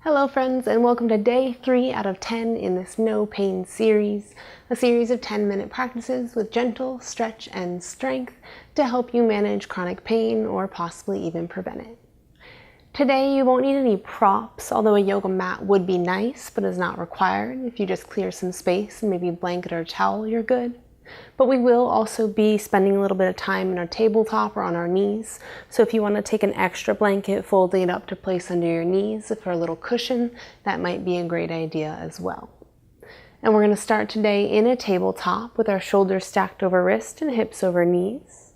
Hello friends, and welcome to day 3 out of 10 in this no pain series, a series of 10-minute practices with gentle stretch and strength to help you manage chronic pain or possibly even prevent it. Today you won't need any props, although a yoga mat would be nice but is not required. If you just clear some space and maybe a blanket or a towel, you're good. But we will also be spending a little bit of time in our tabletop or on our knees. So if you want to take an extra blanket, folding it up to place under your knees for a little cushion, that might be a great idea as well. And we're going to start today in a tabletop with our shoulders stacked over wrist and hips over knees.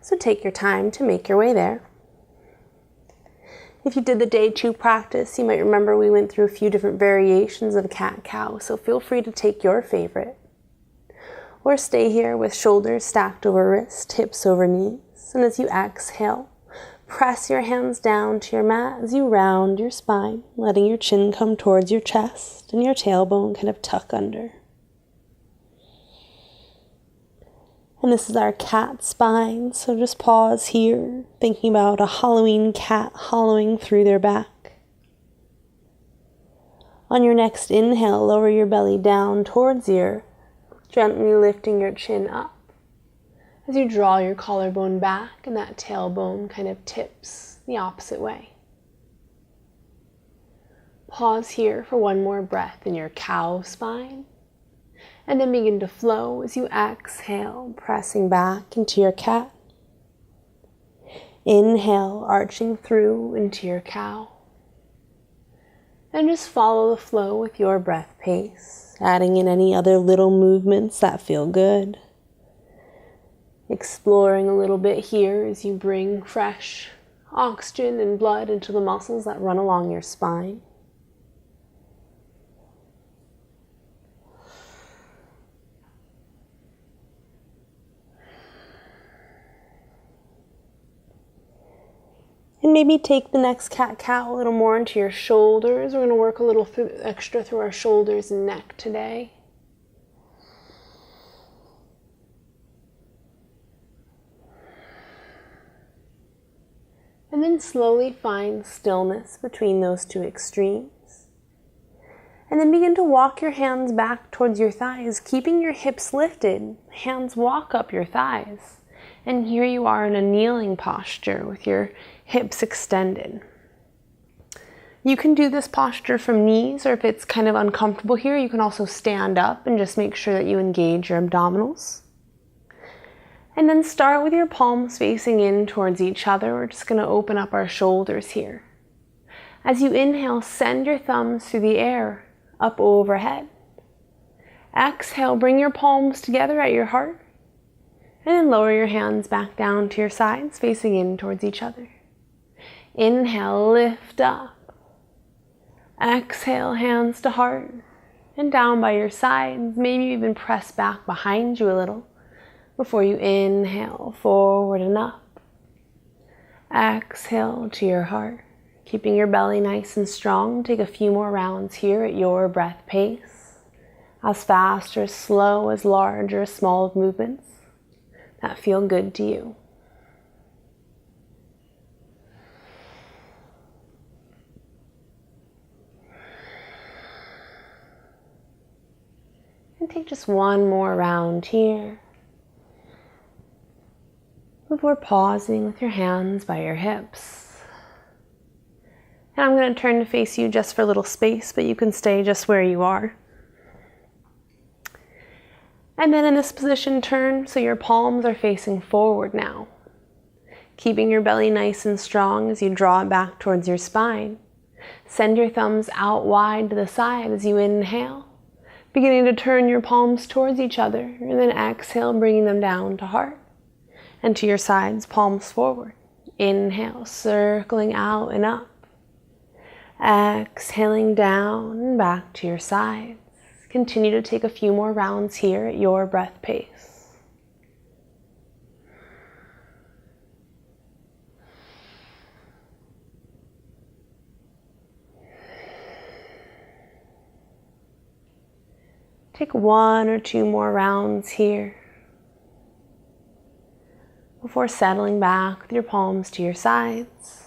So take your time to make your way there. If you did the day 2 practice, you might remember we went through a few different variations of cat-cow, so feel free to take your favorite. Or stay here with shoulders stacked over wrist, hips over knees. And as you exhale, press your hands down to your mat as you round your spine, letting your chin come towards your chest and your tailbone kind of tuck under. And this is our cat spine, so just pause here, thinking about a Halloween cat hollowing through their back. On your next inhale, lower your belly down towards the earth, gently lifting your chin up as you draw your collarbone back and that tailbone kind of tips the opposite way. Pause here for one more breath in your cow spine and then begin to flow as you exhale, pressing back into your cat. Inhale, arching through into your cow. And just follow the flow with your breath pace, adding in any other little movements that feel good. Exploring a little bit here as you bring fresh oxygen and blood into the muscles that run along your spine. And maybe take the next cat-cow a little more into your shoulders. We're going to work a little extra through our shoulders and neck today. And then slowly find stillness between those two extremes. And then begin to walk your hands back towards your thighs, keeping your hips lifted. Hands walk up your thighs. And here you are in a kneeling posture with your hips extended. You can do this posture from knees, or if it's kind of uncomfortable here, you can also stand up and just make sure that you engage your abdominals. And then start with your palms facing in towards each other. We're just going to open up our shoulders here. As you inhale, send your thumbs through the air, up overhead. Exhale, bring your palms together at your heart. And then lower your hands back down to your sides, facing in towards each other. Inhale, lift up. Exhale, hands to heart. And down by your sides, maybe even press back behind you a little before you inhale, forward and up. Exhale to your heart. Keeping your belly nice and strong, take a few more rounds here at your breath pace. As fast or as slow, as large or as small of movements that feel good to you. And take just one more round here before pausing with your hands by your hips. And I'm going to turn to face you just for a little space, but you can stay just where you are. And then in this position, turn so your palms are facing forward now. Keeping your belly nice and strong as you draw it back towards your spine. Send your thumbs out wide to the side as you inhale, beginning to turn your palms towards each other, and then exhale, bringing them down to heart. And to your sides, palms forward. Inhale, circling out and up. Exhaling down and back to your sides. Continue to take a few more rounds here at your breath pace. Take 1 or 2 more rounds here before settling back with your palms to your sides.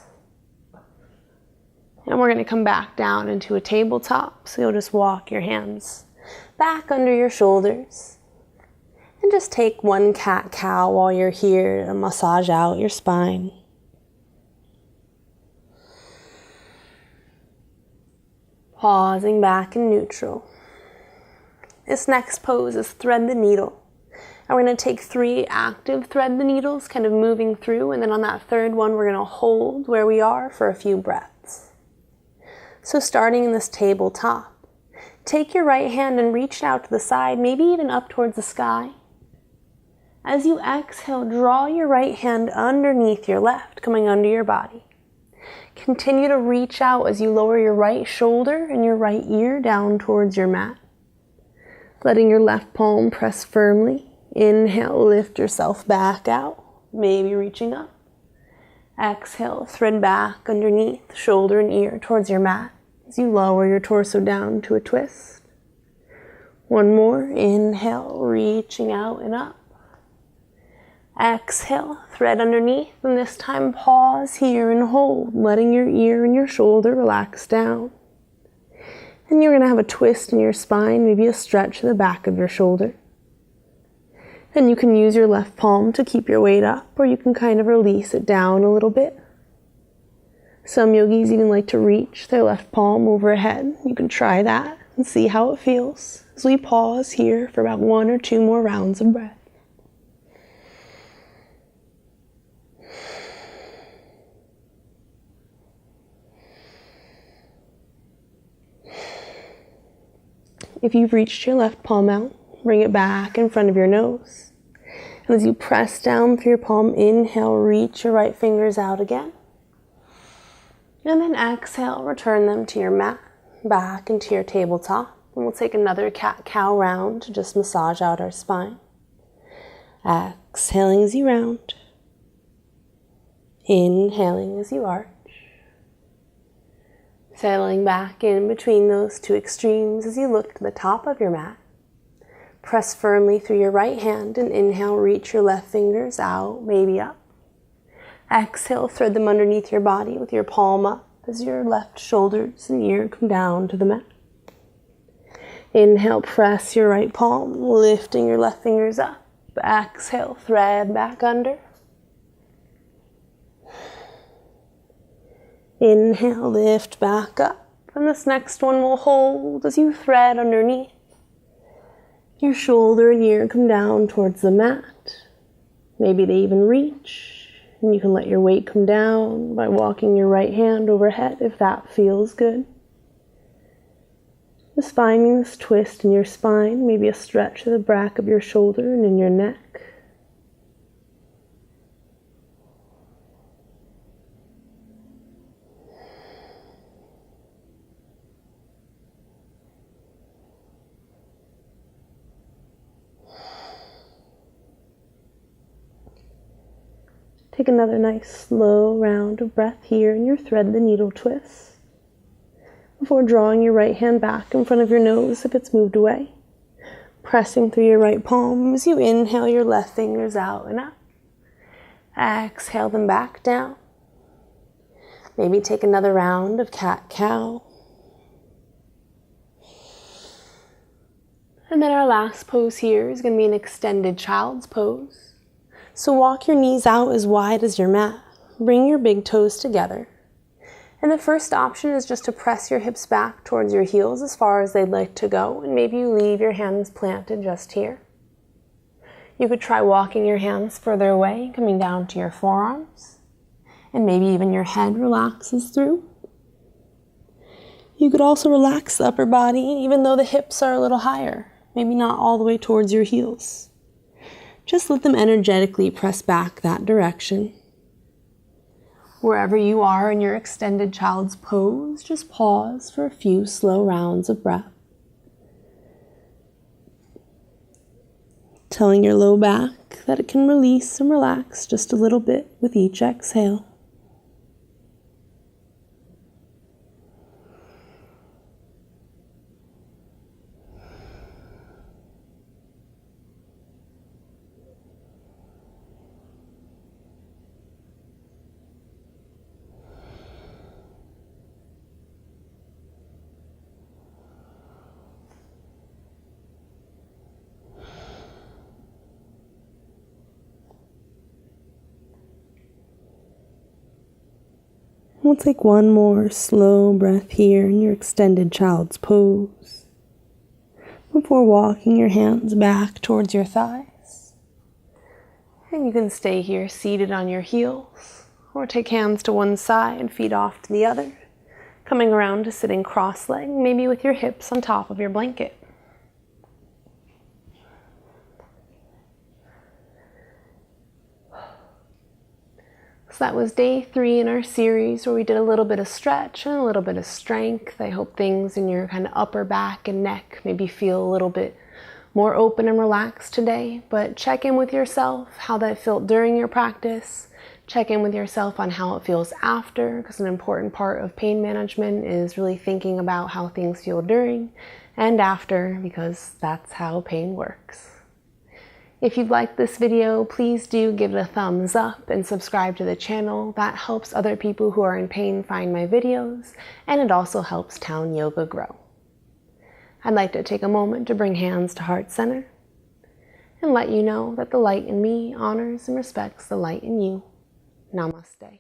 And And we're going to come back down into a tabletop. So you'll just walk your hands back under your shoulders. And just take one cat-cow while you're here to massage out your spine. Pausing back in neutral. This next pose is thread the needle. And we're going to take 3 active thread the needles, kind of moving through. And then on that third one, we're going to hold where we are for a few breaths. So starting in this tabletop, take your right hand and reach out to the side, maybe even up towards the sky. As you exhale, draw your right hand underneath your left, coming under your body. Continue to reach out as you lower your right shoulder and your right ear down towards your mat. Letting your left palm press firmly. Inhale, lift yourself back out, maybe reaching up. Exhale, thread back underneath, shoulder and ear towards your mat as you lower your torso down to a twist. One more, inhale, reaching out and up. Exhale, thread underneath, and this time pause here and hold, letting your ear and your shoulder relax down. And you're going to have a twist in your spine, maybe a stretch in the back of your shoulder. Then you can use your left palm to keep your weight up, or you can kind of release it down a little bit. Some yogis even like to reach their left palm overhead. You can try that and see how it feels as we pause here for about 1 or 2 more rounds of breath. If you've reached your left palm out, bring it back in front of your nose. And as you press down through your palm, inhale, reach your right fingers out again. And then exhale, return them to your mat, back into your tabletop. And we'll take another cat-cow round to just massage out our spine. Exhaling as you round. Inhaling as you arch. Settling back in between those 2 extremes as you look to the top of your mat. Press firmly through your right hand and inhale, reach your left fingers out, maybe up. Exhale, thread them underneath your body with your palm up as your left shoulders and ear come down to the mat. Inhale, press your right palm, lifting your left fingers up. Exhale, thread back under. Inhale, lift back up. And this next one will hold as you thread underneath. Your shoulder and ear come down towards the mat. Maybe they even reach. And you can let your weight come down by walking your right hand overhead if that feels good. Just finding this twist in your spine, maybe a stretch to the back of your shoulder and in your neck. Take another nice slow round of breath here in your thread the needle twist before drawing your right hand back in front of your nose if it's moved away. Pressing through your right palm as you inhale your left fingers out and up. Exhale them back down. Maybe take another round of cat-cow. And then our last pose here is going to be an extended child's pose. So walk your knees out as wide as your mat. Bring your big toes together. And the first option is just to press your hips back towards your heels as far as they'd like to go. And maybe you leave your hands planted just here. You could try walking your hands further away, coming down to your forearms. And maybe even your head relaxes through. You could also relax the upper body even though the hips are a little higher. Maybe not all the way towards your heels. Just let them energetically press back that direction. Wherever you are in your extended child's pose, just pause for a few slow rounds of breath. Telling your low back that it can release and relax just a little bit with each exhale. We'll take one more slow breath here in your extended child's pose before walking your hands back towards your thighs. And you can stay here seated on your heels, or take hands to one side, feet off to the other, coming around to sitting cross-legged, maybe with your hips on top of your blanket. So that was day 3 in our series where we did a little bit of stretch and a little bit of strength. I hope things in your kind of upper back and neck maybe feel a little bit more open and relaxed today. But check in with yourself, how that felt during your practice. Check in with yourself on how it feels after, because an important part of pain management is really thinking about how things feel during and after, because that's how pain works. If you've liked this video, please do give it a thumbs up and subscribe to the channel. That helps other people who are in pain find my videos, and it also helps Towne Yoga grow. I'd like to take a moment to bring hands to heart center and let you know that the light in me honors and respects the light in you. Namaste.